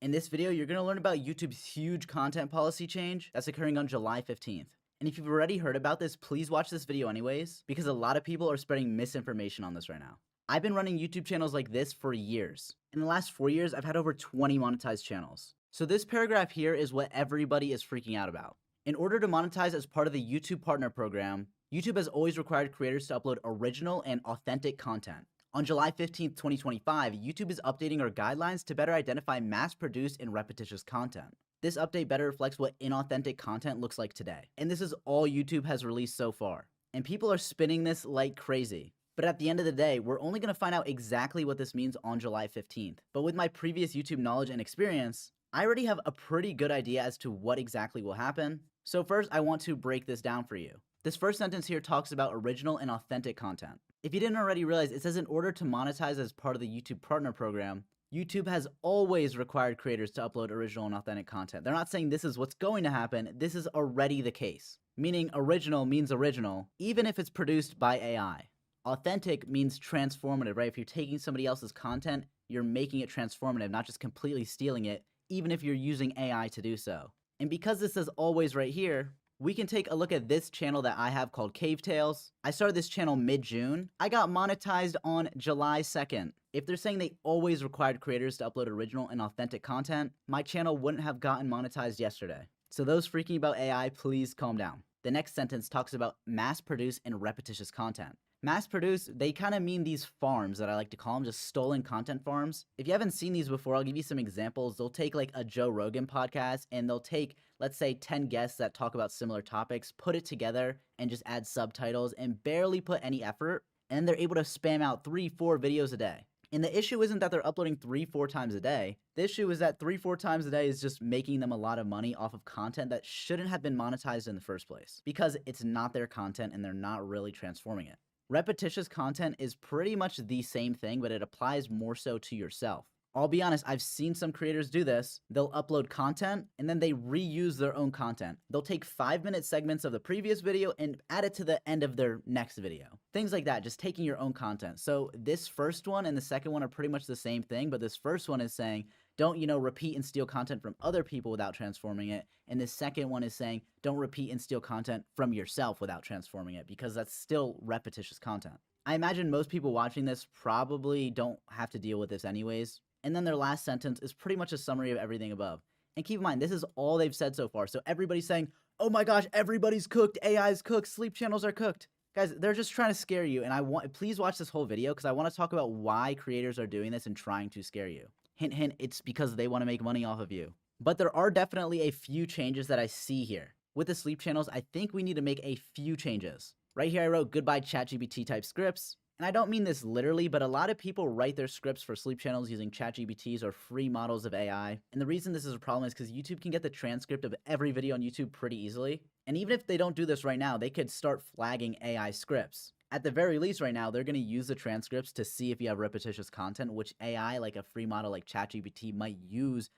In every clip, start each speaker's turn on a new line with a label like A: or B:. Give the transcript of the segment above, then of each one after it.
A: In this video, you're going to learn about YouTube's huge content policy change that's occurring on July 15th. And if you've already heard about this, please watch this video anyways, because a lot of people are spreading misinformation on this right now. I've been running YouTube channels like this for years. In the last 4 years, I've had over 20 monetized channels. So this paragraph here is what everybody is freaking out about. In order to monetize as part of the YouTube Partner Program, YouTube has always required creators to upload original and authentic content. On July 15th, 2025, YouTube is updating our guidelines to better identify mass-produced and repetitious content. This update better reflects what inauthentic content looks like today. And this is all YouTube has released so far. And people are spinning this like crazy. But at the end of the day, we're only going to find out exactly what this means on July 15th. But with my previous YouTube knowledge and experience, I already have a pretty good idea as to what exactly will happen. So first, I want to break this down for you. This first sentence here talks about original and authentic content. If you didn't already realize, it says in order to monetize as part of the YouTube Partner Program, YouTube has always required creators to upload original and authentic content. They're not saying this is what's going to happen. This is already the case. Meaning original means original, even if it's produced by AI. Authentic means transformative, right? If you're taking somebody else's content, you're making it transformative, not just completely stealing it, even if you're using AI to do so. And because this says always right here, we can take a look at this channel that I have called Cave Tales. I started this channel mid-June. I got monetized on July 2nd. If they're saying they always required creators to upload original and authentic content, my channel wouldn't have gotten monetized yesterday. So those freaking about AI, please calm down. The next sentence talks about mass-produced and repetitious content. Mass-produced, they kind of mean these farms that I like to call them, just stolen content farms. If you haven't seen these before, I'll give you some examples. They'll take like a Joe Rogan podcast and they'll take, let's say, 10 guests that talk about similar topics, put it together and just add subtitles and barely put any effort. And they're able to spam out 3-4 videos a day. And the issue isn't that they're uploading 3-4 times a day. The issue is that 3-4 times a day is just making them a lot of money off of content that shouldn't have been monetized in the first place because it's not their content and they're not really transforming it. Repetitious content is pretty much the same thing, but it applies more so to yourself. I'll be honest, I've seen some creators do this. They'll upload content and then they reuse their own content. They'll take 5-minute segments of the previous video and add it to the end of their next video. Things like that, just taking your own content. So this first one and the second one are pretty much the same thing, but this first one is saying, don't, repeat and steal content from other people without transforming it. And the second one is saying, don't repeat and steal content from yourself without transforming it, because that's still repetitious content. I imagine most people watching this probably don't have to deal with this anyways. And then their last sentence is pretty much a summary of everything above. And keep in mind, this is all they've said so far. So everybody's saying, oh my gosh, everybody's cooked, AI's cooked, sleep channels are cooked. Guys, they're just trying to scare you. And please watch this whole video because I want to talk about why creators are doing this and trying to scare you. Hint, hint, it's because they want to make money off of you. But there are definitely a few changes that I see here. With the sleep channels, I think we need to make a few changes. Right here I wrote goodbye ChatGPT type scripts. And I don't mean this literally, but a lot of people write their scripts for sleep channels using ChatGPTs or free models of AI. And the reason this is a problem is because YouTube can get the transcript of every video on YouTube pretty easily. And even if they don't do this right now, they could start flagging AI scripts. At the very least right now, they're going to use the transcripts to see if you have repetitious content, which AI, like a free model like ChatGPT, might use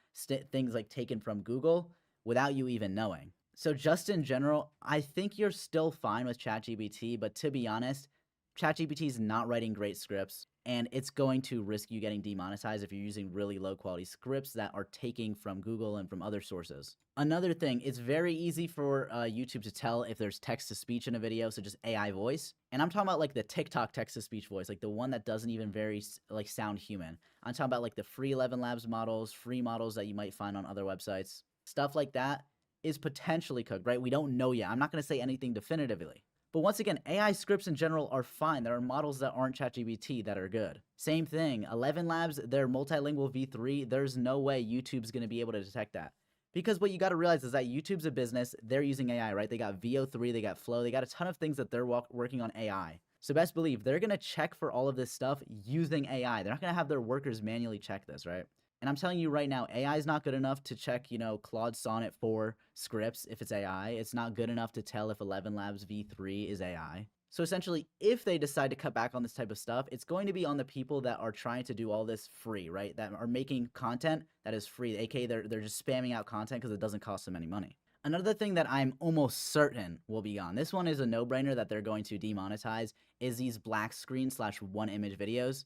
A: things like taken from Google without you even knowing. So just in general, I think you're still fine with ChatGPT, but to be honest, ChatGPT is not writing great scripts, and it's going to risk you getting demonetized if you're using really low quality scripts that are taking from Google and from other sources. Another thing, it's very easy for YouTube to tell if there's text-to-speech in a video, so just AI voice. And I'm talking about like the TikTok text-to-speech voice, like the one that doesn't even sound human. I'm talking about like the free 11 Labs models, free models that you might find on other websites. Stuff like that is potentially cooked, right? We don't know yet. I'm not going to say anything definitively. But once again, AI scripts in general are fine. There are models that aren't ChatGPT that are good. Same thing, 11 Labs, they're multilingual V3. There's no way YouTube's going to be able to detect that. Because what you got to realize is that YouTube's a business. They're using AI, right? They got VO3, they got Flow, they got a ton of things that they're working on AI. So best believe they're going to check for all of this stuff using AI. They're not going to have their workers manually check this, right? And I'm telling you right now, AI is not good enough to check, Claude Sonnet 4 scripts if it's AI. It's not good enough to tell if 11 Labs V3 is AI. So essentially, if they decide to cut back on this type of stuff, it's going to be on the people that are trying to do all this free, right? That are making content that is free, aka they're just spamming out content because it doesn't cost them any money. Another thing that I'm almost certain will be gone, this one is a no-brainer that they're going to demonetize, is these black screen / one image videos.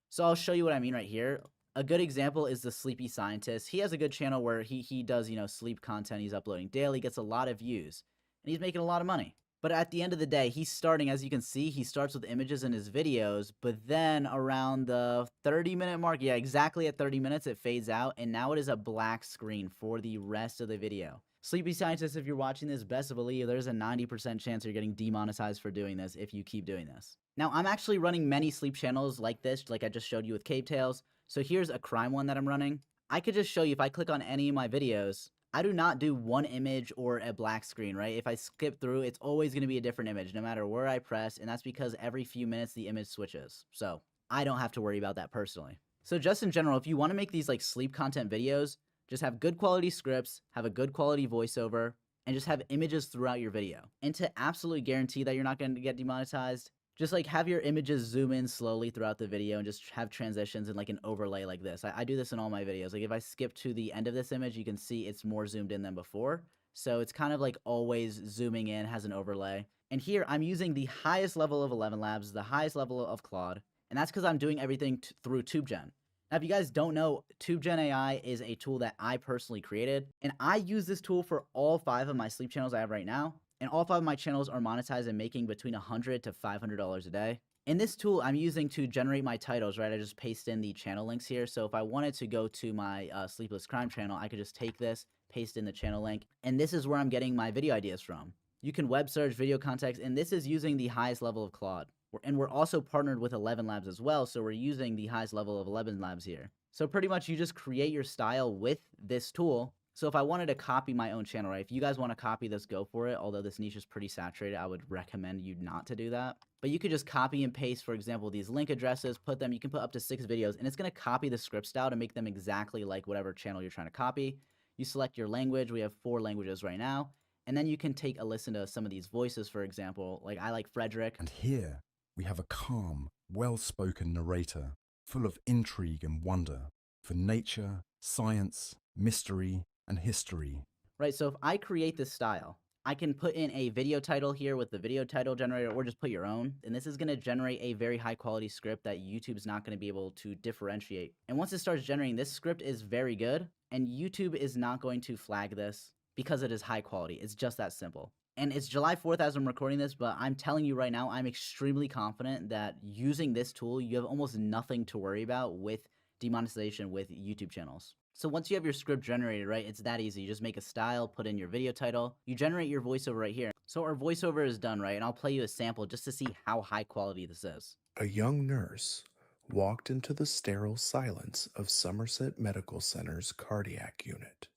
A: So I'll show you what I mean right here. A good example is the Sleepy Scientist. He has a good channel where he does, sleep content. He's uploading daily, gets a lot of views, and he's making a lot of money. But at the end of the day, he's starting, as you can see, he starts with images in his videos, but then around the 30-minute mark, yeah, exactly at 30 minutes, it fades out, and now it is a black screen for the rest of the video. Sleepy Scientist, if you're watching this, best believe there's a 90% chance you're getting demonetized for doing this if you keep doing this. Now, I'm actually running many sleep channels like this, like I just showed you with Cave Tales. So here's a crime one that I'm running. I could just show you, if I click on any of my videos, I do not do one image or a black screen, right? If I skip through, it's always going to be a different image no matter where I press, and that's because every few minutes the image switches. So I don't have to worry about that personally. So just in general, if you want to make these like sleep content videos, just have good quality scripts, have a good quality voiceover, and just have images throughout your video. And to absolutely guarantee that you're not going to get demonetized, just like have your images zoom in slowly throughout the video and just have transitions and like an overlay like this. I do this in all my videos. Like if I skip to the end of this image, you can see it's more zoomed in than before. So it's kind of like always zooming in, has an overlay. And here I'm using the highest level of 11 Labs, the highest level of Claude. And that's because I'm doing everything through TubeGen. Now, if you guys don't know, TubeGen AI is a tool that I personally created. And I use this tool for all 5 of my sleep channels I have right now. And all 5 of my channels are monetized and making between $100 to $500 a day. In this tool, I'm using to generate my titles, right? I just paste in the channel links here. So if I wanted to go to my Sleepless Crime channel, I could just take this, paste in the channel link, and this is where I'm getting my video ideas from. You can web search video context, and this is using the highest level of Claude. And we're also partnered with 11 Labs as well, so we're using the highest level of 11 Labs here. So pretty much you just create your style with this tool. So if I wanted to copy my own channel, right? If you guys want to copy this, go for it. Although this niche is pretty saturated, I would recommend you not to do that. But you could just copy and paste, for example, these link addresses, put them, you can put up to 6 videos, and it's going to copy the script style to make them exactly like whatever channel you're trying to copy. You select your language. We have 4 languages right now. And then you can take a listen to some of these voices, for example. Like I like Frederick.
B: And here we have a calm, well-spoken narrator, full of intrigue and wonder for nature, science, mystery, and history.
A: Right, so if I create this style, I can put in a video title here with the video title generator, or just put your own, and this is going to generate a very high quality script that YouTube's not going to be able to differentiate. And once it starts generating, this script is very good, and YouTube is not going to flag this because it is high quality. It's just that simple. And it's July 4th as I'm recording this, but I'm telling you right now, I'm extremely confident that using this tool, you have almost nothing to worry about with demonetization with YouTube channels. So once you have your script generated, right, it's that easy. You just make a style, put in your video title, you generate your voiceover right here. So our voiceover is done, right? And I'll play you a sample just to see how high quality this is.
C: A young nurse walked into the sterile silence of Somerset Medical Center's cardiac unit.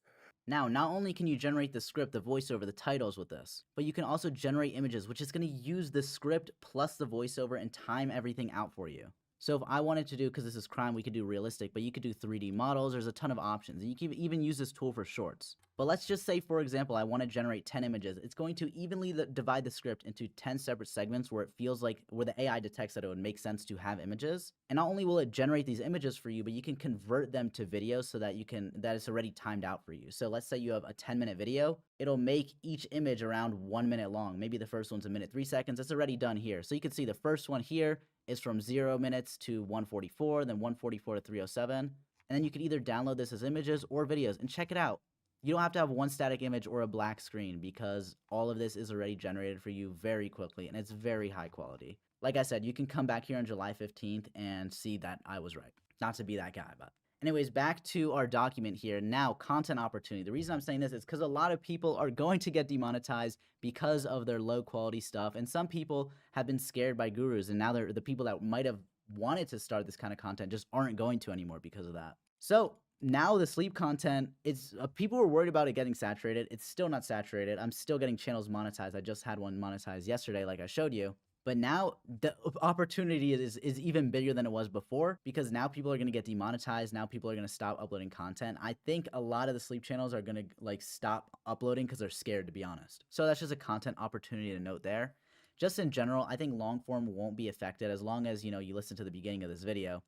A: Now, not only can you generate the script, the voiceover, the titles with this, but you can also generate images, which is going to use the script plus the voiceover and time everything out for you. So if I wanted to do, because this is crime, we could do realistic, but you could do 3D models. There's a ton of options, and you can even use this tool for shorts. But let's just say, for example, I want to generate 10 images. It's going to evenly divide the script into 10 separate segments where it feels like, where the AI detects that it would make sense to have images. And not only will it generate these images for you, but you can convert them to videos so that that it's already timed out for you. So let's say you have a 10-minute video. It'll make each image around 1 minute long. Maybe the first one's 1 minute 3 seconds. It's already done here. So you can see the first one here is from 0 minutes to 144, then 144 to 307. And then you can either download this as images or videos and check it out. You don't have to have one static image or a black screen because all of this is already generated for you very quickly and it's very high quality. Like I said, you can come back here on July 15th and see that I was right. Not to be that guy, but anyways, back to our document here. Now, content opportunity. The reason I'm saying this is because a lot of people are going to get demonetized because of their low quality stuff. And some people have been scared by gurus. And now the people that might have wanted to start this kind of content just aren't going to anymore because of that. So now the sleep content, it's people were worried about it getting saturated. It's still not saturated. I'm still getting channels monetized. I just had one monetized yesterday, like I showed you. But now the opportunity is even bigger than it was before because now people are going to get demonetized. Now people are going to stop uploading content. I think a lot of the sleep channels are going to like stop uploading because they're scared, to be honest. So that's just a content opportunity to note there. Just in general, I think long form won't be affected as long as, you listen to the beginning of this video.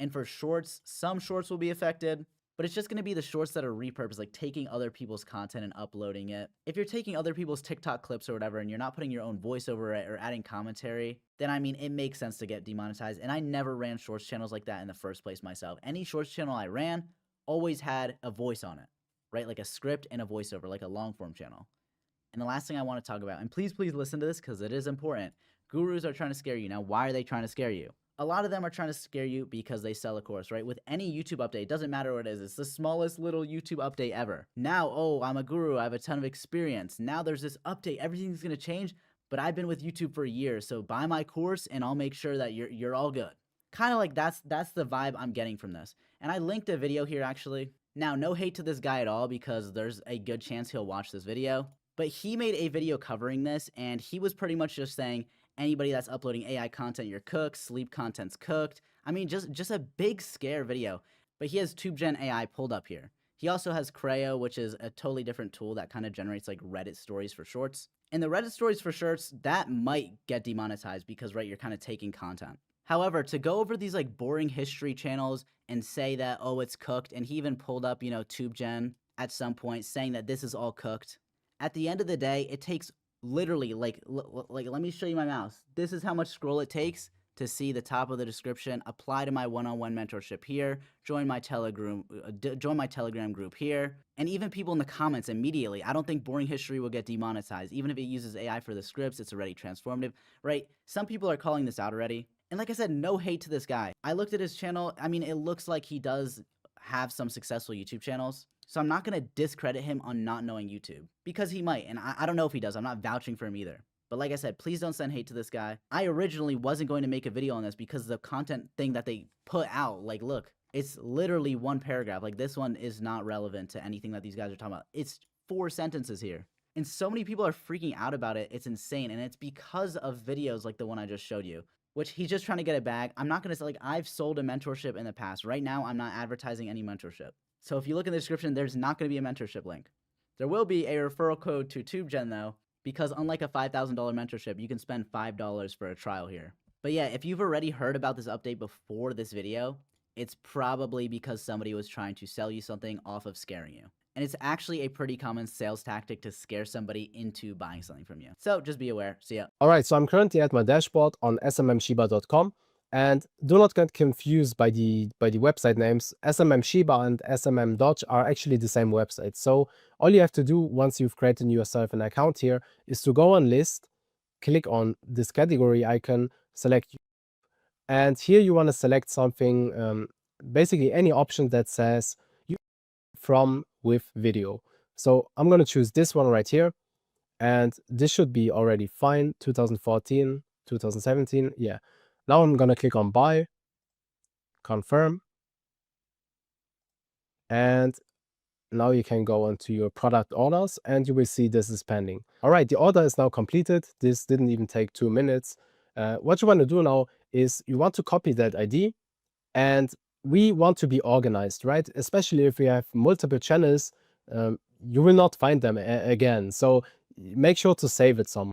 A: And for shorts, some shorts will be affected. but it's just going to be the shorts that are repurposed, like taking other people's content and uploading it. If you're taking other people's TikTok clips or whatever and you're not putting your own voice over it or adding commentary, then I mean, it makes sense to get demonetized. And I never ran shorts channels like that in the first place myself. Any shorts channel I ran always had a voice on it, right? Like a script and a voiceover, like a long form channel. And the last thing I want to talk about, and please listen to this because it is important. Gurus are trying to scare you. Now, why are they trying to scare you? A lot of them are trying to scare you because they sell a course, right? With any YouTube update, it doesn't matter what it is. It's the smallest little YouTube update ever. Now, oh, I'm a guru. I have a ton of experience. Now there's this update. Everything's going to change, but I've been with YouTube for years. So buy my course and I'll make sure that you're all good. Kind of like that's the vibe I'm getting from this. And I linked a video here actually. Now, no hate to this guy at all because there's a good chance he'll watch this video. But he made a video covering this and he was pretty much just saying, anybody that's uploading AI content, you're cooked. Sleep content's cooked. I mean, just a big scare video. But he has TubeGen AI pulled up here. He also has Creo, which is a totally different tool that kind of generates like Reddit stories for shorts. And the Reddit stories for shorts, that might get demonetized because, right, you're kind of taking content. However, to go over these like boring history channels and say that, oh, it's cooked, and he even pulled up, TubeGen at some point saying that this is all cooked. At the end of the day, it takes literally like let me show you my mouse. This is how much scroll it takes to see the top of the description. Apply to my one-on-one mentorship here. Join my Telegram group here. And even people in the comments immediately. I don't think boring history will get demonetized. Even if it uses AI for the scripts, it's already transformative, right? Some people are calling this out already. And like I said, no hate to this guy. I looked at his channel. I mean, it looks like he does have some successful YouTube channels. So I'm not going to discredit him on not knowing YouTube because he might. And I don't know if he does. I'm not vouching for him either. But like I said, please don't send hate to this guy. I originally wasn't going to make a video on this because the content thing that they put out, like, look, it's literally one paragraph. Like, this one is not relevant to anything that these guys are talking about. It's 4 sentences here. And so many people are freaking out about it. It's insane. And it's because of videos like the one I just showed you, which he's just trying to get a bag. I'm not going to say, like, I've sold a mentorship in the past. Right now, I'm not advertising any mentorship. So if you look in the description, there's not going to be a mentorship link. There will be a referral code to TubeGen, though, because unlike a $5,000 mentorship, you can spend $5 for a trial here. But yeah, if you've already heard about this update before this video, it's probably because somebody was trying to sell you something off of scaring you. And it's actually a pretty common sales tactic to scare somebody into buying something from you. So just be aware. See ya.
D: All right, so I'm currently at my dashboard on smmshiba.com. And do not get confused by the website names. SMM Shiba and SMM Dodge are actually the same website. So all you have to do once you've created yourself an account here is to go on list, click on this category icon, select, and here you want to select something, basically any option that says you from with video. So I'm going to choose this one right here, and this should be already fine. 2014, 2017, yeah. Now I'm going to click on buy, confirm, and now you can go onto your product orders and you will see this is pending. All right, the order is now completed. This didn't even take 2 minutes. What you want to do now is you want to copy that ID, and we want to be organized, right? Especially if we have multiple channels, you will not find them again. So make sure to save it somewhere.